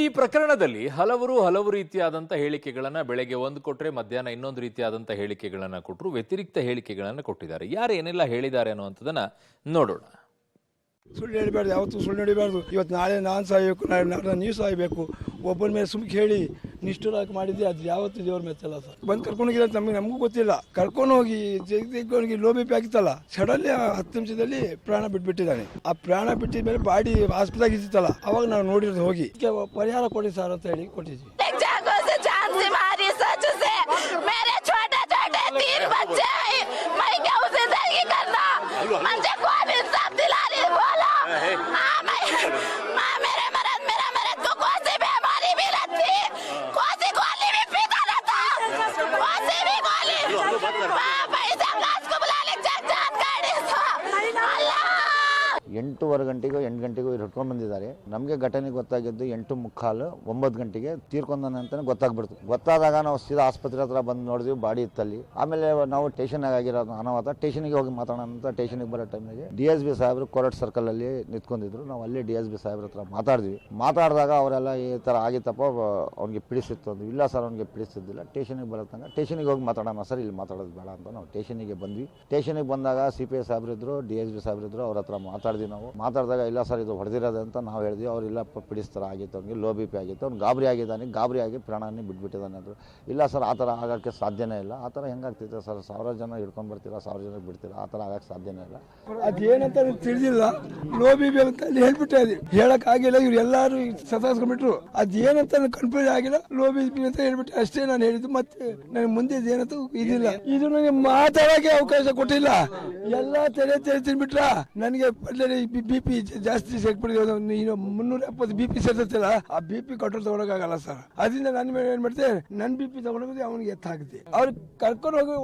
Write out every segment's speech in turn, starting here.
ಈ ಪ್ರಕರಣದಲ್ಲಿ ಹಲವು ರೀತಿಯಾದಂಥ ಹೇಳಿಕೆಗಳನ್ನ ಬೆಳಗ್ಗೆ ಒಂದು ಕೊಟ್ಟರೆ ಮಧ್ಯಾಹ್ನ ಇನ್ನೊಂದು ರೀತಿಯಾದಂಥ ಹೇಳಿಕೆಗಳನ್ನ ಕೊಟ್ಟರು, ವ್ಯತಿರಿಕ್ತ ಹೇಳಿಕೆಗಳನ್ನ ಕೊಟ್ಟಿದ್ದಾರೆ. ಯಾರು ಏನೆಲ್ಲ ಹೇಳಿದ್ದಾರೆ ಅನ್ನುವಂಥದ್ದನ್ನ ನೋಡೋಣ. ಸುಳ್ಳು ಹೇಳಬಾರ್ದು, ಯಾವತ್ತೂ ಸುಳ್ಳು ನಡಿಬಾರ್ದು. ಇವತ್ತು ನಾಳೆ ನಾನು ಸಾಯಬೇಕು, ನಾಳೆ ನೀವು ಸಾಯಬೇಕು. ಒಬ್ಬನ ಮೇಲೆ ಸುಮ್ಕೆ ಹೇಳಿ ನಿಷ್ಠುರಾಗಿ ಮಾಡಿದ್ದೆ, ಅದು ಯಾವತ್ತೂ ದೇವ್ರ ಮೆಚ್ಚಲ್ಲ ಸರ್. ಬಂದು ಕರ್ಕೊಂಡೋಗಿಲ್ಲ, ನಮಗೂ ಗೊತ್ತಿಲ್ಲ. ಕರ್ಕೊಂಡೋಗಿ ತೆಗೆದುಕೊಂಡು ಲೋ ಬಿ ಪಿ ಆಗಿತ್ತಲ್ಲ, ಸಡನ್ಲಿ 10 ನಿಮಿಷದಲ್ಲಿ ಪ್ರಾಣ ಬಿಟ್ಬಿಟ್ಟಿದ್ದಾನೆ. ಆ ಪ್ರಾಣ ಬಿಟ್ಟಿದ ಮೇಲೆ ಬಾಡಿ ಆಸ್ಪತ್ರೆಗೆ ಇದ್ದಿತ್ತಲ್ಲ, ಅವಾಗ ನಾವು ನೋಡಿರೋದು ಹೋಗಿ ಪರಿಹಾರ ಕೊಡಿ ಸರ್ ಅಂತ ಹೇಳಿ ಕೊಟ್ಟಿದ್ವಿ. ಎಂಟೂವರೆ ಗಂಟೆಗೂ 8 ಗಂಟೆಗೂ ಹಿಡ್ಕೊಂಡು ಬಂದಿದ್ದಾರೆ. ನಮಗೆ ಘಟನೆ ಗೊತ್ತಾಗಿದ್ದು 8:15, 9 ಗಂಟೆಗೆ ತೀರ್ಕೊಂಡಾನೆ ಅಂತಾನೆ ಗೊತ್ತಾಗ್ಬಿಡ್ತು. ಗೊತ್ತಾದಾಗ ನಾವು ಸೀದಾ ಆಸ್ಪತ್ರೆ ಹತ್ರ ಬಂದು ನೋಡಿದ್ವಿ, ಬಾಡಿ ಇತ್ತಲ್ಲಿ. ಆಮೇಲೆ ನಾವು ಸ್ಟೇಷನ್ ಆಗಿರೋದು ಅನಾಹುತ, ಸ್ಟೇಷನ್ಗೆ ಹೋಗಿ ಮಾತಾಡೋಣ ಅಂತ ಸ್ಟೇಷನ್ಗೆ ಬರೋ ಟೈಮಿಗೆ DSB ಸಾಹೇಬರು ಕೋರಟ್ ಸರ್ಕಲ್ ಅಲ್ಲಿ ನಿಂತ್ಕೊಂಡಿದ್ರು. ನಾವು ಅಲ್ಲಿ DSB ಸಾಹೇಬ್ರ ಹತ್ರ ಮಾತಾಡಿದ್ವಿ. ಮಾತಾಡಿದಾಗ ಅವರೆಲ್ಲ ಈ ಥರ ಆಗಿತ್ತಪ್ಪ, ಅವ್ನಿಗೆ ಪಿಡಿಸಿತ್ತು ಅಂದ್ವಿ. ಇಲ್ಲ ಸರ್, ಅವ್ನಿಗೆ ಪಿಡಿಸಿದ್ದಿಲ್ಲ, ಸ್ಟೇಷನ್ಗೆ ಬರತ್ತಂಗ ಸ್ಟೇಷನ್ಗೆ ಹೋಗಿ ಮಾತಾಡೋಣ ಸರ್, ಇಲ್ಲಿ ಮಾತಾಡೋದು ಬೇಡ ಅಂತ ನಾವು ಸ್ಟೇಷನ್ಗೆ ಬಂದ್ವಿ. ಸ್ಟೇಷನ್ಗೆ ಬಂದಾಗ CPI ಸಾಹೇಬ್ರಿದ್ರು, DSB ಸಾಹೇಬ್ರಿದ್ರು, ಅವ್ರ ಹತ್ರ ಮಾತಾಡಿದ್ವಿ. ನಾವು ಮಾತಾಡಿದಾಗ ಇಲ್ಲ ಸರ್ ಇದು ಹೊಡೆದಿರೋದು ಅಂತ ನಾವು ಹೇಳಿದ್ವಿ. ಅವ್ರು ಇಲ್ಲ ಪಿಡಿಸ್ತಾರ ಆಗಿತ್ತು, ಅವ್ನಿಗೆ ಲೋ ಬಿ ಪಿ ಆಗಿತ್ತು, ಅವ್ನು ಗಾಬರಿ ಆಗಿದ್ದಾನೆ, ಗಾಬರಿ ಆಗಿ ಪ್ರಾಣಾన్ని ಬಿಟ್ಬಿಟ್ಟಿದ್ದಾನೆ ಅಂದರು. ಇಲ್ಲ ಸರ್, ಆ ಥರ ಆಗೋಕ್ಕೆ ಸಾಧ್ಯನೇ ಇಲ್ಲ. ಆ ಥರ ಹೆಂಗಾಗ್ತಿತ್ತು ಸರ್? 1000 ಜನ ಹಿಡ್ಕೊಂಡು ಬರ್ತೀರಾ, 1000 ಜನಕ್ಕೆ ಬಿಡ್ತೀರಾ, ಆ ಥರ ಆಗಕ್ಕೆ ಸಾಧ್ಯನೇ ಇಲ್ಲ. ಅದೇನಂತ ತಿಳಿದಿಲ್ಲ, ಲೋ ಬಿ ಪಿ ಅಂತ ಹೇಳ್ಬಿಟ್ಟೆ, ಅದು ಹೇಳಕ್ಕಾಗಿಲ್ಲ. ಇವ್ರು ಎಲ್ಲರೂ ಸತಾಸ್ಕೊಂಡ್ಬಿಟ್ರು. ಅದೇನಂತ ಕನ್ಫ್ಯೂಸ್ ಆಗಿಲ್ಲ, ಲೋ ಬಿ ಪಿ ಅಂತ ಹೇಳ್ಬಿಟ್ಟು ಅಷ್ಟೇ ನಾನು ಹೇಳಿದ್ದು. ಮತ್ತೆ ನನಗೆ ಮುಂದೆ ಏನಂತ ಇದಿಲ್ಲ. ಇದು ನನಗೆ ಮಾತಾಡೋಕೆ ಅವಕಾಶ ಕೊಟ್ಟಿಲ್ಲ. ಎಲ್ಲ ತೆರೆ ತಿನ್ಬಿಟ್ರ. ನನಗೆ BP ಜಾಸ್ತಿ ಸೇರ್ಬಿಟ್ಟಿದೆ. 370 BP ಸೇರ್ತಲ್ಲ, ಆ BP ಕಂಟ್ರೋಲ್ ತಗೊಳಕಾಗಲ್ಲ ಸರ್. ಅದರಿಂದ ನನ್ನ ಏನ್ ಮಾಡ್ತೆ, ನನ್ನ BP ತಗೊಂಡೋಗಿ ಅವನಿಗೆ ಎತ್ತ ಹಾಕ್ತಿ. ಅವ್ರು ಕರ್ಕೊಂಡು ಹೋಗಿ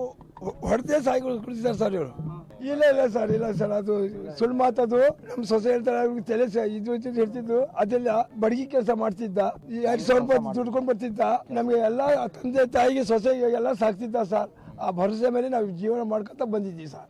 ಹೊಡೆದೇ ಸಾಯಿ ಕುಡಿಸಿದ್ದಾರೆ ಸರ್ ಇವರು. ಇಲ್ಲ ಸರ್, ಅದು ಸುಳ್ಳು ಮಾತದು. ನಮ್ಮ ಸೊಸೆ ಹೇಳ್ತಾರೆ, ಅವ್ರಿಗೆ ತಲೆ ಇದು ಹೇಳ್ತಿದ್ದು. ಅದೆಲ್ಲ ಬಡಗಿ ಕೆಲಸ ಮಾಡ್ತಿದ್ದ, 2,000 ರೂಪಾಯಿ ದುಡ್ಕೊಂಡು ಬರ್ತಿದ್ದ. ನಮ್ಗೆ ಎಲ್ಲ ತಂದೆ ತಾಯಿಗೆ ಸೊಸೆಗೆ ಎಲ್ಲ ಸಾಕ್ತಿದ್ದ ಸರ್. ಆ ಭರವಸೆ ಮೇಲೆ ನಾವು ಜೀವನ ಮಾಡ್ಕೊತ ಬಂದಿದ್ದೀವಿ ಸರ್.